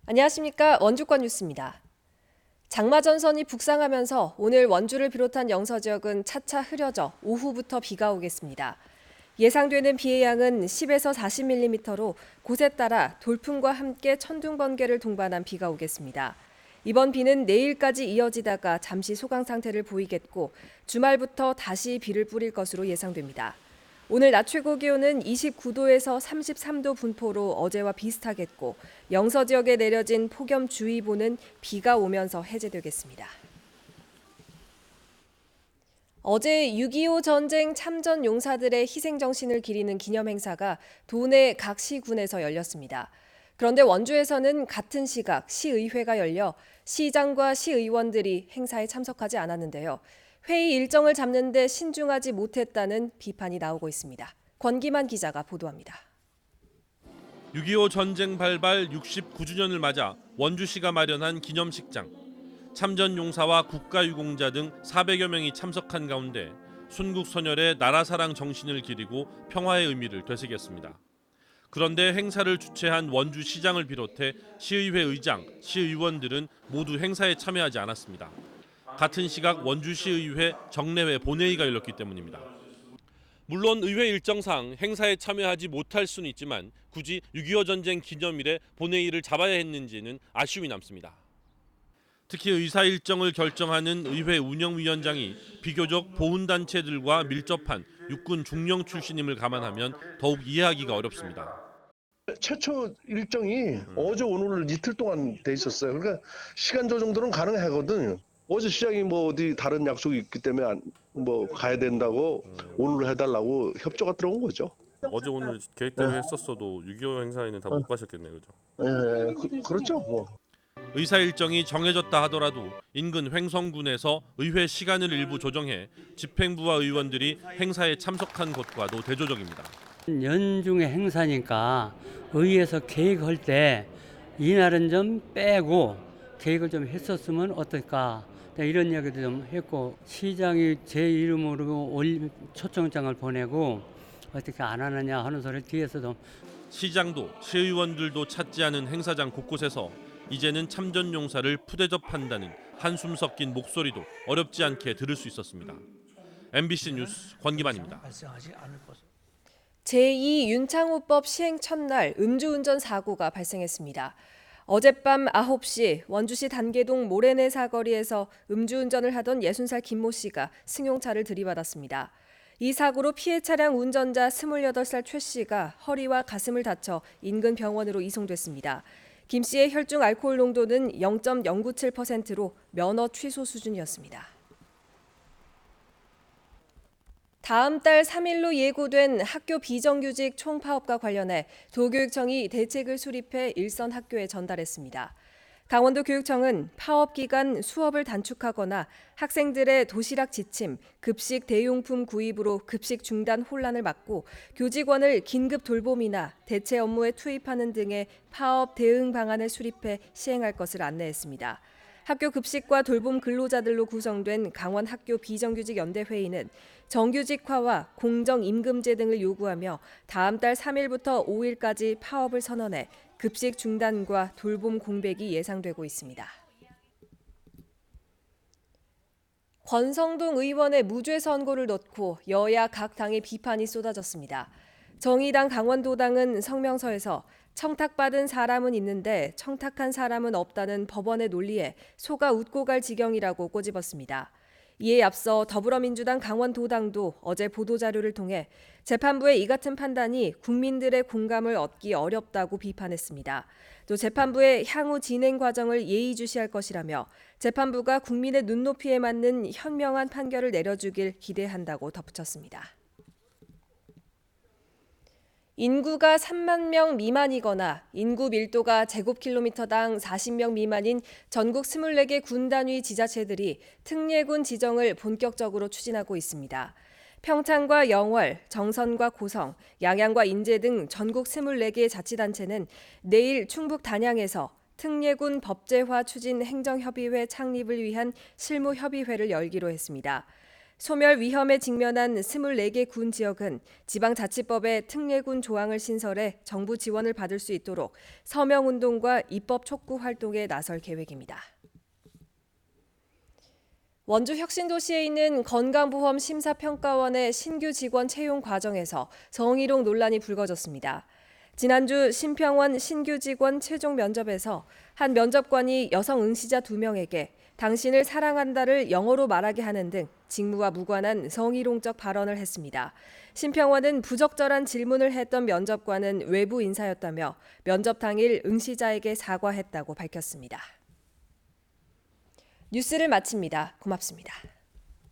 안녕하십니까. 원주권 뉴스입니다. 장마 전선이 북상하면서 오늘 원주를 비롯한 영서 지역은 차차 흐려져 오후부터 비가 오겠습니다. 예상되는 비의 양은 10에서 40mm로 곳에 따라 돌풍과 함께 천둥 번개를 동반한 비가 오겠습니다. 이번 비는 내일까지 이어지다가 잠시 소강 상태를 보이겠고 주말부터 다시 비를 뿌릴 것으로 예상됩니다. 오늘 낮 최고 기온은 29도에서 33도 분포로 어제와 비슷하겠고 영서 지역에 내려진 폭염주의보는 비가 오면서 해제되겠습니다. 어제 6.25 전쟁 참전 용사들의 희생정신을 기리는 기념행사가 도내 각 시군에서 열렸습니다. 그런데 원주에서는 같은 시각 시의회가 열려 시장과 시의원들이 행사에 참석하지 않았는데요. 회의 일정을 잡는 데 신중하지 못했다는 비판이 나오고 있습니다. 권기만 기자가 보도합니다. 6.25 전쟁 발발 69주년을 맞아 원주시가 마련한 기념식장. 참전 용사와 국가유공자 등 400여 명이 참석한 가운데 순국선열의 나라사랑 정신을 기리고 평화의 의미를 되새겼습니다. 그런데 행사를 주최한 원주시장을 비롯해 시의회 의장, 시의원들은 모두 행사에 참여하지 않았습니다. 같은 시각 원주시의회 정례회 본회의가 열렸기 때문입니다. 물론 의회 일정상 행사에 참여하지 못할 수는 있지만 굳이 6.25 전쟁 기념일에 본회의를 잡아야 했는지는 아쉬움이 남습니다. 특히 의사 일정을 결정하는 의회 운영위원장이 비교적 보훈단체들과 밀접한 육군 중령 출신임을 감안하면 더욱 이해하기가 어렵습니다. 최초 일정이 어제 오늘 이틀 동안 돼 있었어요. 그러니까 시간 조정들은 가능하거든요. 어제 시장이 뭐 어디 다른 약속이 있기 때문에 뭐 가야 된다고 오늘 해달라고 협조가 들어온 거죠. 어제 오늘 계획대로 했었어도 6.25 행사에는 다 못 가셨겠네요, 그죠? 네, 그렇죠. 뭐. 의사 일정이 정해졌다 하더라도 인근 횡성군에서 의회 시간을 일부 조정해 집행부와 의원들이 행사에 참석한 것과도 대조적입니다. 연중의 행사니까 의회에서 계획할 때 이날은 좀 빼고 계획을 좀 했었으면 어떨까 이런 이야기도 좀 했고 시장이 제 이름으로 초청장을 보내고 어떻게 안 하느냐 하는 소리를 뒤에서 좀 시장도 시의원들도 찾지 않은 행사장 곳곳에서 이제는 참전 용사를 푸대접한다는 한숨 섞인 목소리도 어렵지 않게 들을 수 있었습니다. MBC 뉴스 권기만입니다. 제2윤창호법 시행 첫날 음주운전 사고가 발생했습니다. 어젯밤 9시 원주시 단계동 모래내 사거리에서 음주운전을 하던 60살 김모 씨가 승용차를 들이받았습니다. 이 사고로 피해 차량 운전자 28살 최 씨가 허리와 가슴을 다쳐 인근 병원으로 이송됐습니다. 김 씨의 혈중 알코올 농도는 0.097%로 면허 취소 수준이었습니다. 다음 달 3일로 예고된 학교 비정규직 총파업과 관련해 도교육청이 대책을 수립해 일선 학교에 전달했습니다. 강원도 교육청은 파업 기간 수업을 단축하거나 학생들의 도시락 지침, 급식 대용품 구입으로 급식 중단 혼란을 막고 교직원을 긴급 돌봄이나 대체 업무에 투입하는 등의 파업 대응 방안을 수립해 시행할 것을 안내했습니다. 학교 급식과 돌봄 근로자들로 구성된 강원 학교 비정규직 연대회의는 정규직화와 공정임금제 등을 요구하며 다음 달 3일부터 5일까지 파업을 선언해 급식 중단과 돌봄 공백이 예상되고 있습니다. 권성동 의원의 무죄 선고를 놓고 여야 각 당의 비판이 쏟아졌습니다. 정의당 강원도당은 성명서에서 청탁받은 사람은 있는데 청탁한 사람은 없다는 법원의 논리에 속아 웃고 갈 지경이라고 꼬집었습니다. 이에 앞서 더불어민주당 강원도당도 어제 보도자료를 통해 재판부의 이 같은 판단이 국민들의 공감을 얻기 어렵다고 비판했습니다. 또 재판부의 향후 진행 과정을 예의주시할 것이라며 재판부가 국민의 눈높이에 맞는 현명한 판결을 내려주길 기대한다고 덧붙였습니다. 인구가 3만 명 미만이거나 인구 밀도가 제곱킬로미터당 40명 미만인 전국 24개 군 단위 지자체들이 특례군 지정을 본격적으로 추진하고 있습니다. 평창과 영월, 정선과 고성, 양양과 인제 등 전국 24개 자치단체는 내일 충북 단양에서 특례군 법제화 추진 행정협의회 창립을 위한 실무협의회를 열기로 했습니다. 소멸 위험에 직면한 24개 군 지역은 지방자치법에 특례군 조항을 신설해 정부 지원을 받을 수 있도록 서명운동과 입법 촉구 활동에 나설 계획입니다. 원주 혁신도시에 있는 건강보험 심사평가원의 신규 직원 채용 과정에서 성희롱 논란이 불거졌습니다. 지난주 심평원 신규 직원 최종 면접에서 한 면접관이 여성 응시자 2명에게 당신을 사랑한다를 영어로 말하게 하는 등 직무와 무관한 성희롱적 발언을 했습니다. 심평원은 부적절한 질문을 했던 면접관은 외부 인사였다며 면접 당일 응시자에게 사과했다고 밝혔습니다. 뉴스를 마칩니다. 고맙습니다.